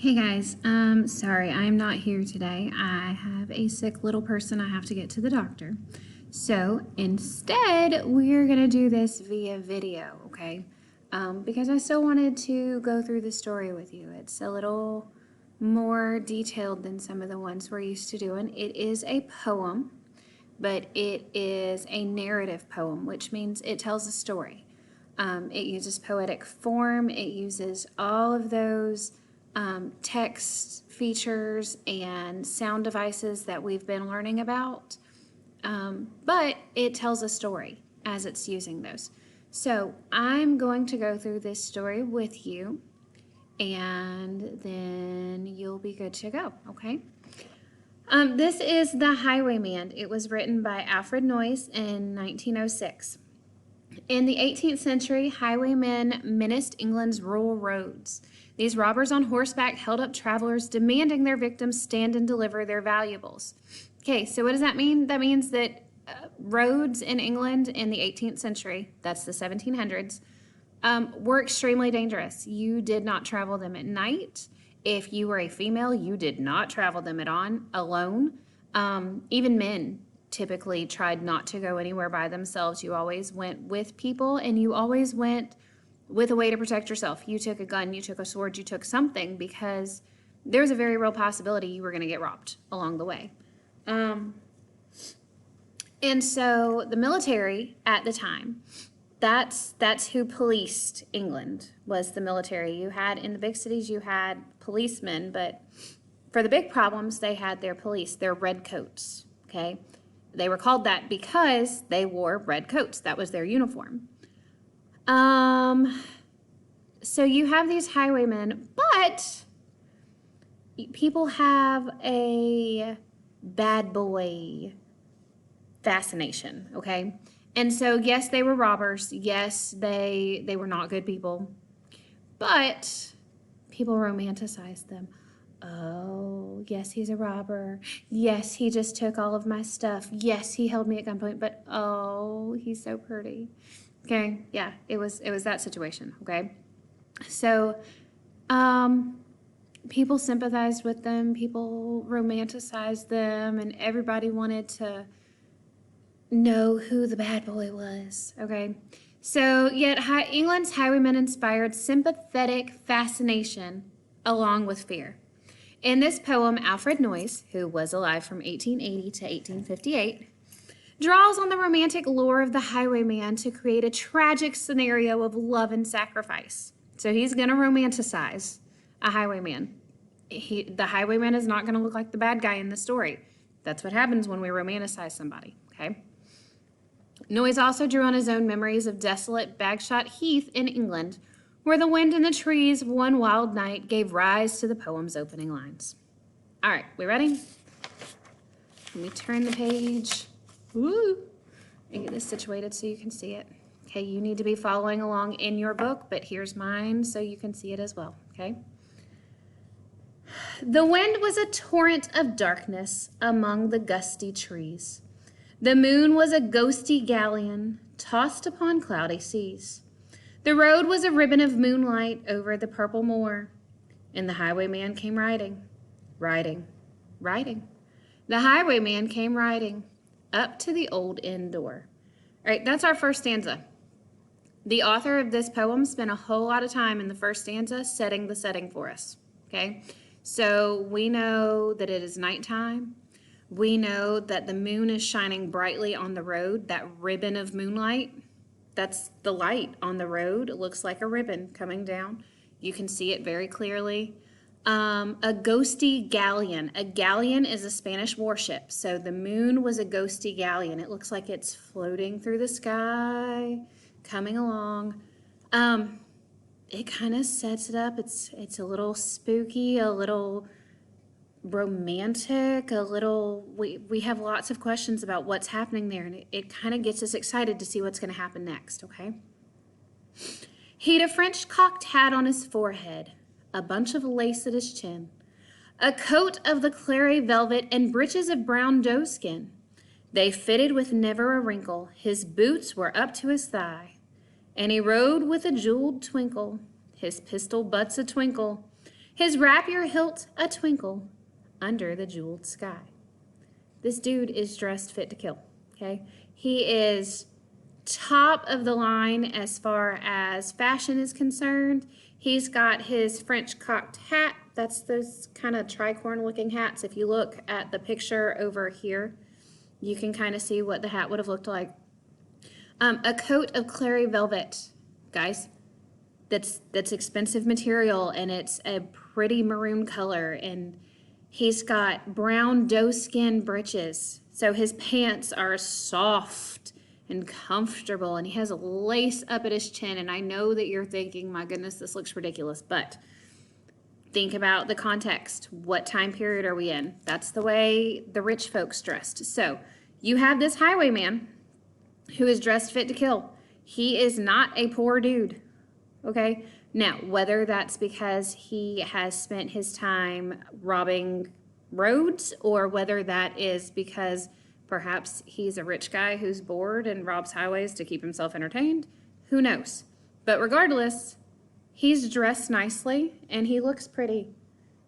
Hey guys, sorry I'm not here today. I have a sick little person I have to get to the doctor. So instead, we're gonna do this via video, okay? Because I still wanted to go through the story with you. It's a little more detailed than some of the ones we're used to doing. It is a poem, but it is a narrative poem, which means it tells a story. It uses poetic form. It uses all of those text features and sound devices that we've been learning about, but it tells a story as it's using those. So I'm going to go through this story with you, and then you'll be good to go, okay? This is The Highwayman. It was written by Alfred Noyes in 1906. In the 18th century, highwaymen menaced England's rural roads. These robbers on horseback held up travelers, demanding their victims stand and deliver their valuables. Okay, so what does that mean? That means that roads in England in the 18th century, that's the 1700s, were extremely dangerous. You did not travel them at night. If you were a female, you did not travel them alone. Even men typically tried not to go anywhere by themselves. You always went with people, and you always went with a way to protect yourself. You took a gun, you took a sword, you took something, because there's a very real possibility you were going to get robbed along the way. And so the military at the time, that's who policed England, was the military. You had, in the big cities, you had policemen, but for the big problems, they had their police, their red coats, okay? They were called that because they wore red coats. That was their uniform. So you have these highwaymen, but people have a bad boy fascination, okay? And so, yes, they were robbers. Yes, they were not good people. But people romanticized them. Oh, yes, he's a robber. Yes, he just took all of my stuff. Yes, he held me at gunpoint, but oh, he's so pretty. Okay, yeah, it was that situation, okay? So, people sympathized with them, people romanticized them, and everybody wanted to know who the bad boy was, okay? So, yet England's highwaymen inspired sympathetic fascination along with fear. In this poem, Alfred Noyes, who was alive from 1880 to 1858, draws on the romantic lore of the highwayman to create a tragic scenario of love and sacrifice. So he's going to romanticize a highwayman. The highwayman is not going to look like the bad guy in the story. That's what happens when we romanticize somebody, okay? Noyes also drew on his own memories of desolate Bagshot Heath in England, where the wind in the trees one wild night gave rise to the poem's opening lines. All right, we ready? Let me turn the page. Woo! And get this situated so you can see it. Okay, you need to be following along in your book, but here's mine so you can see it as well, okay? The wind was a torrent of darkness among the gusty trees. The moon was a ghosty galleon tossed upon cloudy seas. The road was a ribbon of moonlight over the purple moor, and the highwayman came riding, riding, riding. The highwayman came riding up to the old inn door. All right, that's our first stanza. The author of this poem spent a whole lot of time in the first stanza setting the setting for us, okay? So we know that it is nighttime. We know that the moon is shining brightly on the road, that ribbon of moonlight. That's the light on the road. It looks like a ribbon coming down. You can see it very clearly. A ghosty galleon. A galleon is a Spanish warship. So the moon was a ghosty galleon. It looks like it's floating through the sky, coming along. It kind of sets it up. It's a little spooky, a little romantic, a little, we have lots of questions about what's happening there, and it kind of gets us excited to see what's going to happen next, okay? He'd a French cocked hat on his forehead, a bunch of lace at his chin, a coat of the clary velvet, and breeches of brown doeskin. They fitted with never a wrinkle. His boots were up to his thigh, and he rode with a jeweled twinkle, his pistol butts a twinkle, his rapier hilt a twinkle under the jeweled sky. This dude is dressed fit to kill, okay? He is top of the line as far as fashion is concerned. He's got his French cocked hat. That's those kind of tricorn looking hats. If you look at the picture over here, you can kind of see what the hat would have looked like. A coat of clary velvet, guys. That's expensive material, and it's a pretty maroon color, and he's got brown doe-skin breeches. So his pants are soft and comfortable, and he has a lace up at his chin. And I know that you're thinking, my goodness, this looks ridiculous, but think about the context. What time period are we in? That's the way the rich folks dressed. So you have this highwayman who is dressed fit to kill. He is not a poor dude, okay? Now, whether that's because he has spent his time robbing roads, or whether that is because perhaps he's a rich guy who's bored and robs highways to keep himself entertained, who knows? But regardless, he's dressed nicely and he looks pretty.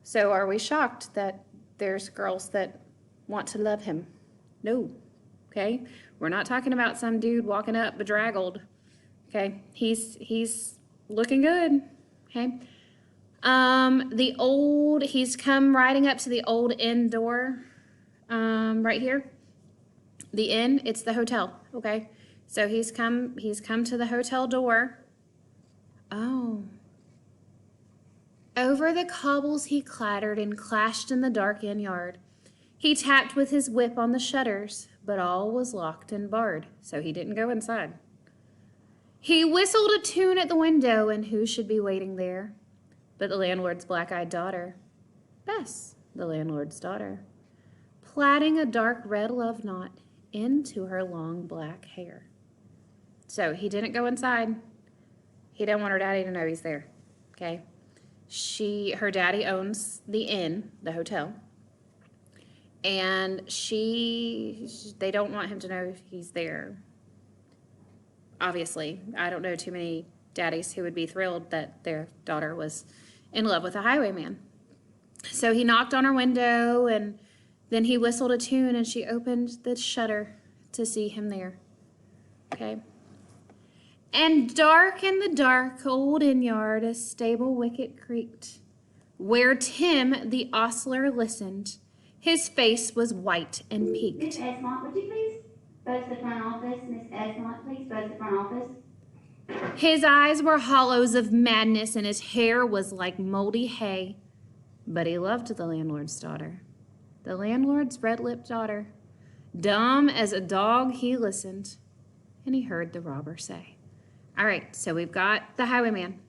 So are we shocked that there's girls that want to love him? No, okay? We're not talking about some dude walking up bedraggled, okay? He's looking good, okay? He's come riding up to the old inn door, right here. The inn, it's the hotel, okay? So he's come to the hotel door. Oh. Over the cobbles he clattered and clashed in the dark inn yard. He tapped with his whip on the shutters, but all was locked and barred, so he didn't go inside. He whistled a tune at the window, and who should be waiting there but the landlord's black-eyed daughter, Bess, the landlord's daughter, plaiting a dark red love knot into her long black hair. So he didn't go inside. He didn't want her daddy to know he's there, okay? Her daddy owns the inn, the hotel, and they don't want him to know he's there. Obviously, I don't know too many daddies who would be thrilled that their daughter was in love with a highwayman. So he knocked on her window, and then he whistled a tune, and she opened the shutter to see him there. Okay. And dark in the dark old inn yard, a stable wicket creaked, where Tim the ostler listened. His face was white and peaked. Miss Esmont, would you please go to the front office? Miss Esmont, please go to the front office. His eyes were hollows of madness, and his hair was like moldy hay. But he loved the landlord's daughter, the landlord's red-lipped daughter. Dumb as a dog, he listened, and he heard the robber say, all right, so we've got the highwayman,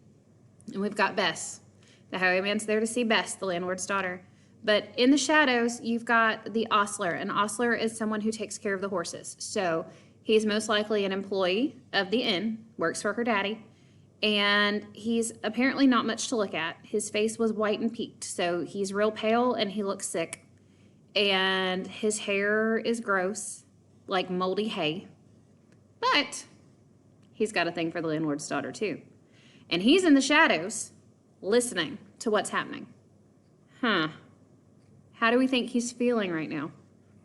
and we've got Bess. The highwayman's there to see Bess, the landlord's daughter. But in the shadows, you've got the ostler. An ostler is someone who takes care of the horses. So he's most likely an employee of the inn, works for her daddy, and he's apparently not much to look at. His face was white and peaked, so he's real pale and he looks sick. And his hair is gross, like moldy hay. But he's got a thing for the landlord's daughter too. And he's in the shadows, listening to what's happening. How do we think he's feeling right now?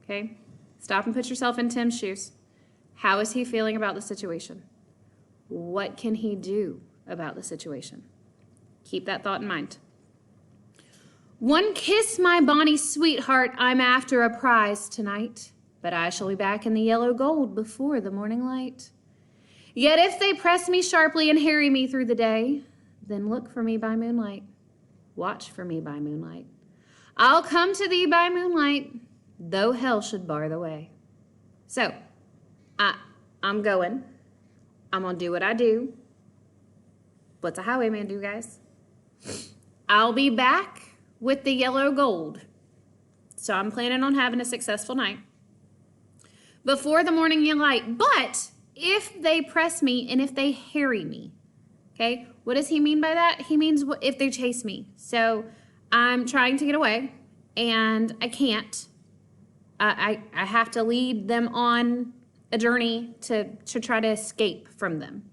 Okay, stop and put yourself in Tim's shoes. How is he feeling about the situation? What can he do about the situation? Keep that thought in mind. One kiss, my bonny sweetheart, I'm after a prize tonight, but I shall be back in the yellow gold before the morning light. Yet if they press me sharply and harry me through the day, then look for me by moonlight. Watch for me by moonlight. I'll come to thee by moonlight, though hell should bar the way. So, I'm going. I'm going to do what I do. What's a highwayman do, guys? I'll be back with the yellow gold. So I'm planning on having a successful night before the morning light. But if they press me and if they harry me, okay, what does he mean by that? He means if they chase me. So I'm trying to get away, and I can't. I have to lead them on a journey to try to escape from them.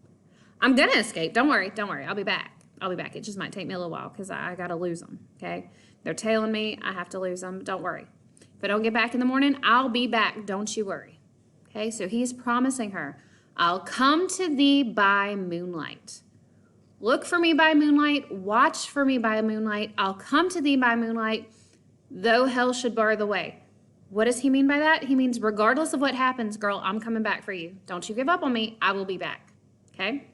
I'm going to escape. Don't worry. I'll be back. I'll be back. It just might take me a little while because I got to lose them, okay? They're tailing me. I have to lose them. Don't worry. If I don't get back in the morning, I'll be back. Don't you worry. Okay, so he's promising her, I'll come to thee by moonlight. Look for me by moonlight. Watch for me by moonlight. I'll come to thee by moonlight, though hell should bar the way. What does he mean by that? He means regardless of what happens, girl, I'm coming back for you. Don't you give up on me. I will be back. Okay?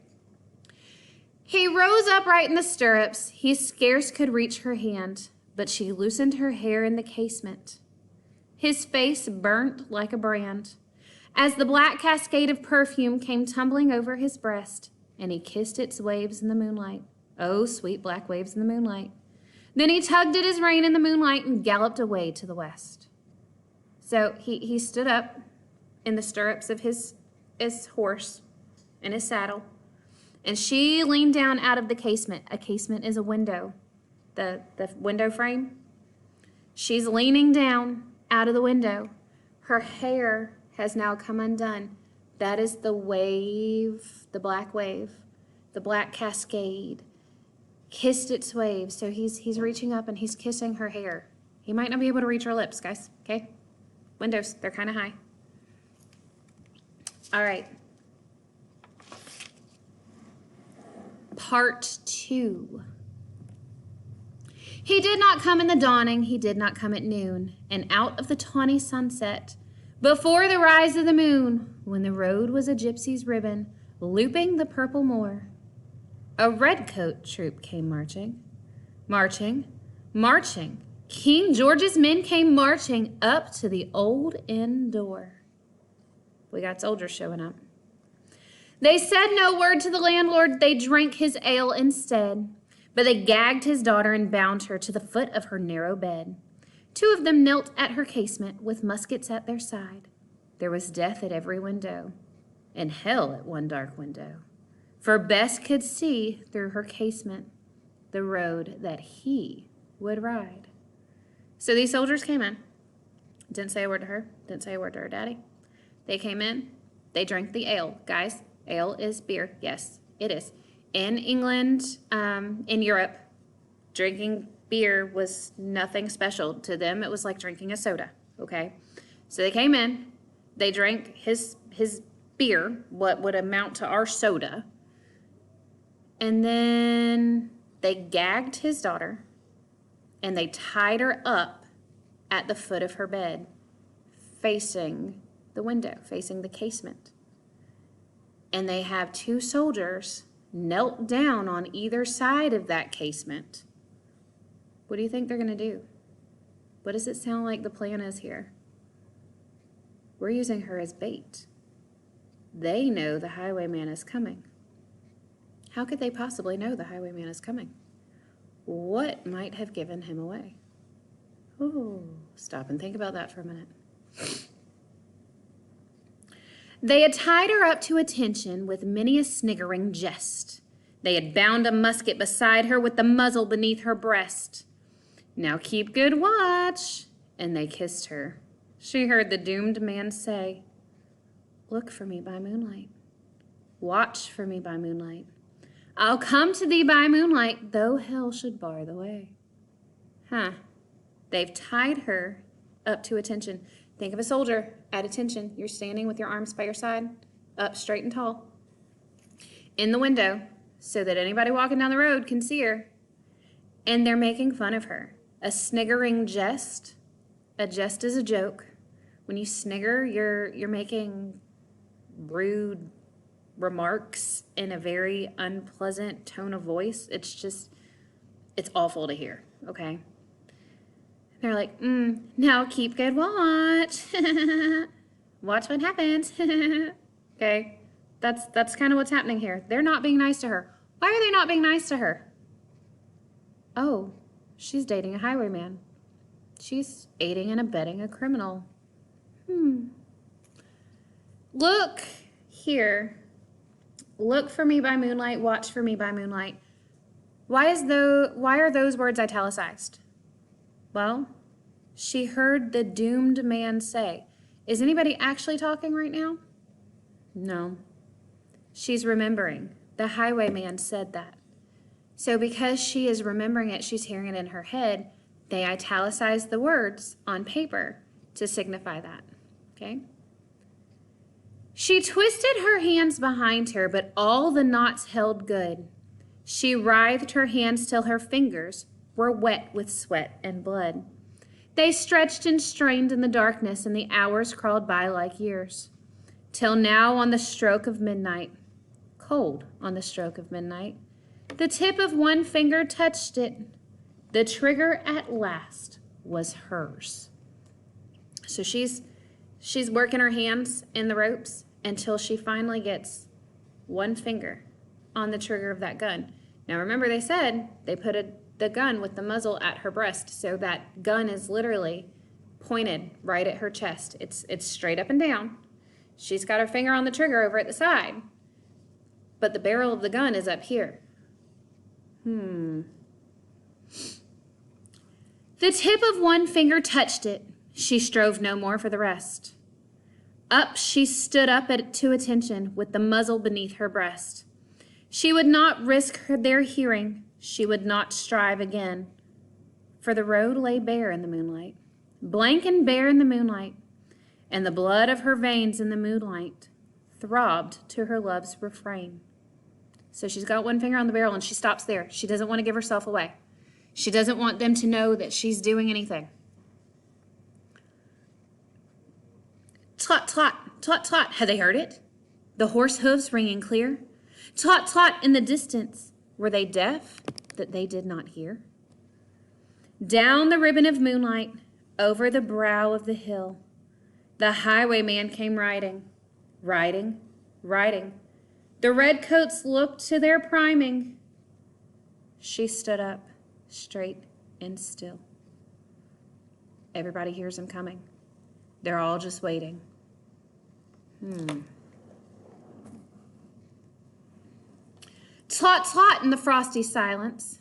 He rose upright in the stirrups. He scarce could reach her hand, but she loosened her hair in the casement. His face burnt like a brand, as the black cascade of perfume came tumbling over his breast, and he kissed its waves in the moonlight. Oh, sweet black waves in the moonlight. Then he tugged at his rein in the moonlight and galloped away to the west. So he stood up in the stirrups of his horse and his saddle, and she leaned down out of the casement. A casement is a window, the window frame. She's leaning down out of the window. Her hair has now come undone. That is the wave, the black cascade, kissed its waves. So he's reaching up and he's kissing her hair. He might not be able to reach her lips, guys, okay? Windows, they're kind of high. All right. Part 2. He did not come in the dawning, he did not come at noon, and out of the tawny sunset, before the rise of the moon, when the road was a gypsy's ribbon, looping the purple moor, a redcoat troop came marching, marching, marching. King George's men came marching up to the old inn door. We got soldiers showing up. They said no word to the landlord, they drank his ale instead. But they gagged his daughter and bound her to the foot of her narrow bed. 2 of them knelt at her casement with muskets at their side. There was death at every window, and hell at one dark window. For Bess could see through her casement the road that he would ride. So these soldiers came in. Didn't say a word to her. Didn't say a word to her daddy. They came in. They drank the ale. Guys, ale is beer. Yes, it is. In England, in Europe, drinking beer was nothing special. To them, it was like drinking a soda, okay? So they came in. They drank his beer, what would amount to our soda. And then they gagged his daughter, and they tied her up at the foot of her bed, facing the window, facing the casement. And they have 2 soldiers knelt down on either side of that casement. What do you think they're going to do? What does it sound like the plan is here? We're using her as bait. They know the highwayman is coming. How could they possibly know the highwayman is coming? What might have given him away? Ooh, stop and think about that for a minute. They had tied her up to attention with many a sniggering jest. They had bound a musket beside her with the muzzle beneath her breast. Now keep good watch. And they kissed her. She heard the doomed man say, look for me by moonlight. Watch for me by moonlight. I'll come to thee by moonlight, though hell should bar the way. They've tied her up to attention. Think of a soldier at attention. You're standing with your arms by your side, up straight and tall, in the window, so that anybody walking down the road can see her. And they're making fun of her. A sniggering jest. A jest is a joke. When you snigger, you're making rude remarks in a very unpleasant tone of voice. It's awful to hear, okay? They're like, now keep good watch. Watch what happens. Okay? That's kind of what's happening here. They're not being nice to her. Why are they not being nice to her? Oh, she's dating a highwayman. She's aiding and abetting a criminal. Look here. Look for me by moonlight. Watch for me by moonlight. Why are those words italicized? Well, she heard the doomed man say. Is anybody actually talking right now? No. She's remembering. The highwayman said that. So because she is remembering it, she's hearing it in her head, they italicize the words on paper to signify that, okay? She twisted her hands behind her, but all the knots held good. She writhed her hands till her fingers were wet with sweat and blood. They stretched and strained in the darkness, and the hours crawled by like years. Till now, on the stroke of midnight, cold on the stroke of midnight, the tip of one finger touched it. The trigger at last was hers. So she's working her hands in the ropes until she finally gets one finger on the trigger of that gun. Now remember, they said they put the gun with the muzzle at her breast, so that gun is literally pointed right at her chest. It's straight up and down. She's got her finger on the trigger over at the side, but the barrel of the gun is up here. The tip of one finger touched it. She strove no more for the rest. Up she stood up to attention with the muzzle beneath her breast. She would not risk their hearing. She would not strive again. For the road lay bare in the moonlight, blank and bare in the moonlight, and the blood of her veins in the moonlight throbbed to her love's refrain. So she's got one finger on the barrel and she stops there. She doesn't want to give herself away. She doesn't want them to know that she's doing anything. Tlot, tlot, tlot, tlot. Had they heard it? The horse hooves ringing clear. Tlot, tlot in the distance. Were they deaf that they did not hear? Down the ribbon of moonlight, over the brow of the hill, the highwayman came riding, riding, riding. The redcoats looked to their priming. She stood up, straight and still. Everybody hears him coming. They're all just waiting. Tlot, tlot in the frosty silence.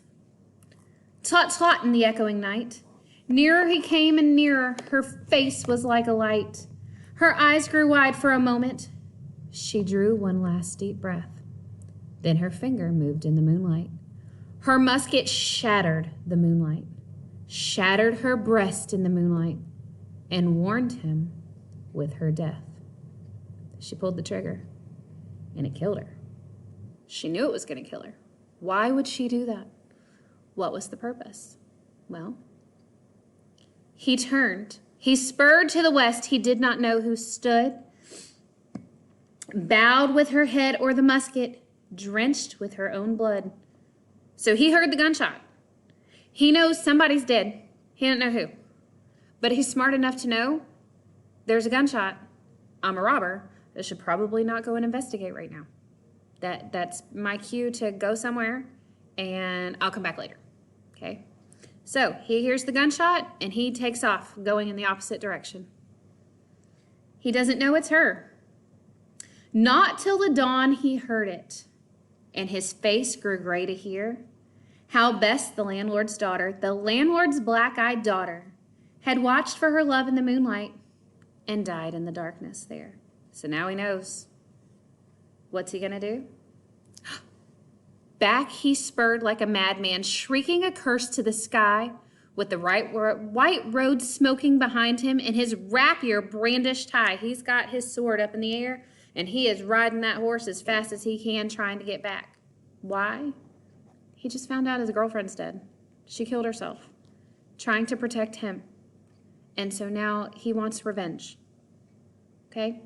Tlot, tlot in the echoing night. Nearer he came and nearer. Her face was like a light. Her eyes grew wide for a moment. She drew one last deep breath. Then her finger moved in the moonlight. Her musket shattered the moonlight, shattered her breast in the moonlight, and warned him with her death. She pulled the trigger, and it killed her. She knew it was going to kill her. Why would she do that? What was the purpose? Well, he turned. He spurred to the west. He did not know who stood, bowed with her head o'er the musket, drenched with her own blood. So he heard the gunshot. He knows somebody's dead. He didn't know who. But he's smart enough to know there's a gunshot. I'm a robber. I should probably not go and investigate right now. That's my cue to go somewhere, and I'll come back later. Okay? So he hears the gunshot, and he takes off, going in the opposite direction. He doesn't know it's her. Not till the dawn he heard it, and his face grew gray to hear how Bess, the landlord's daughter, the landlord's black-eyed daughter, had watched for her love in the moonlight and died in the darkness there. So now he knows. What's he gonna do? Back he spurred like a madman, shrieking a curse to the sky, with the white road smoking behind him and his rapier brandished high. He's got his sword up in the air, and he is riding that horse as fast as he can, trying to get back. Why? He just found out his girlfriend's dead. She killed herself, trying to protect him. And so now he wants revenge. Okay?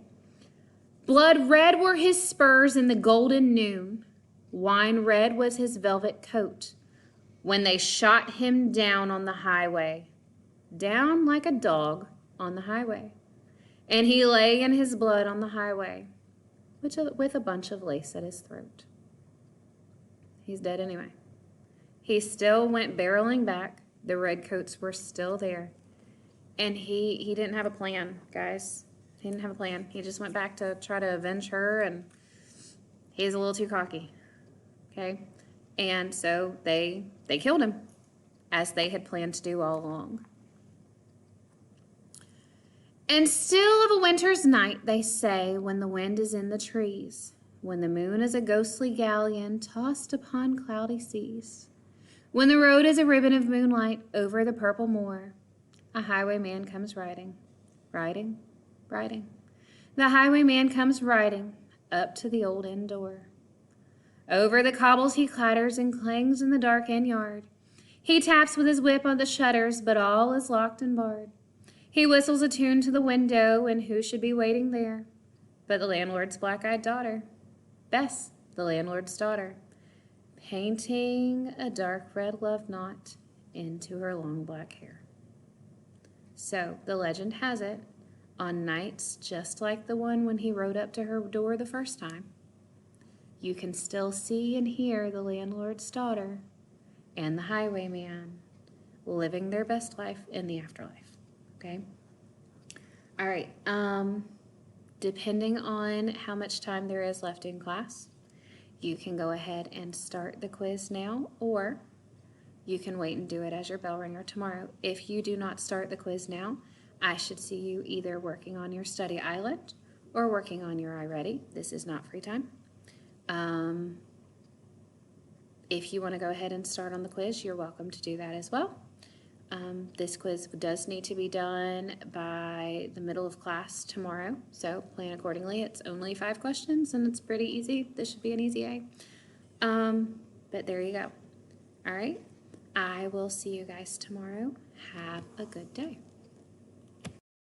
Blood red were his spurs in the golden noon. Wine red was his velvet coat when they shot him down on the highway, down like a dog on the highway. And he lay in his blood on the highway with a bunch of lace at his throat. He's dead anyway. He still went barreling back. The redcoats were still there. And he didn't have a plan, guys. He didn't have a plan. He just went back to try to avenge her, and he's a little too cocky. Okay? And so they killed him, as they had planned to do all along. And still of a winter's night, they say, when the wind is in the trees, when the moon is a ghostly galleon tossed upon cloudy seas, when the road is a ribbon of moonlight over the purple moor, a highwayman comes riding, riding, riding. The highwayman comes riding up to the old inn door. Over the cobbles he clatters and clangs in the dark inn yard. He taps with his whip on the shutters, but all is locked and barred. He whistles a tune to the window, and who should be waiting there but the landlord's black-eyed daughter, Bess, the landlord's daughter, painting a dark red love knot into her long black hair. So the legend has it, on nights just like the one when he rode up to her door the first time, you can still see and hear the landlord's daughter and the highwayman living their best life in the afterlife. Okay? All right. Depending on how much time there is left in class, you can go ahead and start the quiz now, or you can wait and do it as your bell ringer tomorrow. If you do not start the quiz now, I should see you either working on your study island or working on your iReady. This is not free time. If you want to go ahead and start on the quiz, you're welcome to do that as well. This quiz does need to be done by the middle of class tomorrow, so plan accordingly. It's only 5 questions, and it's pretty easy. This should be an easy A. But there you go. All right. I will see you guys tomorrow. Have a good day.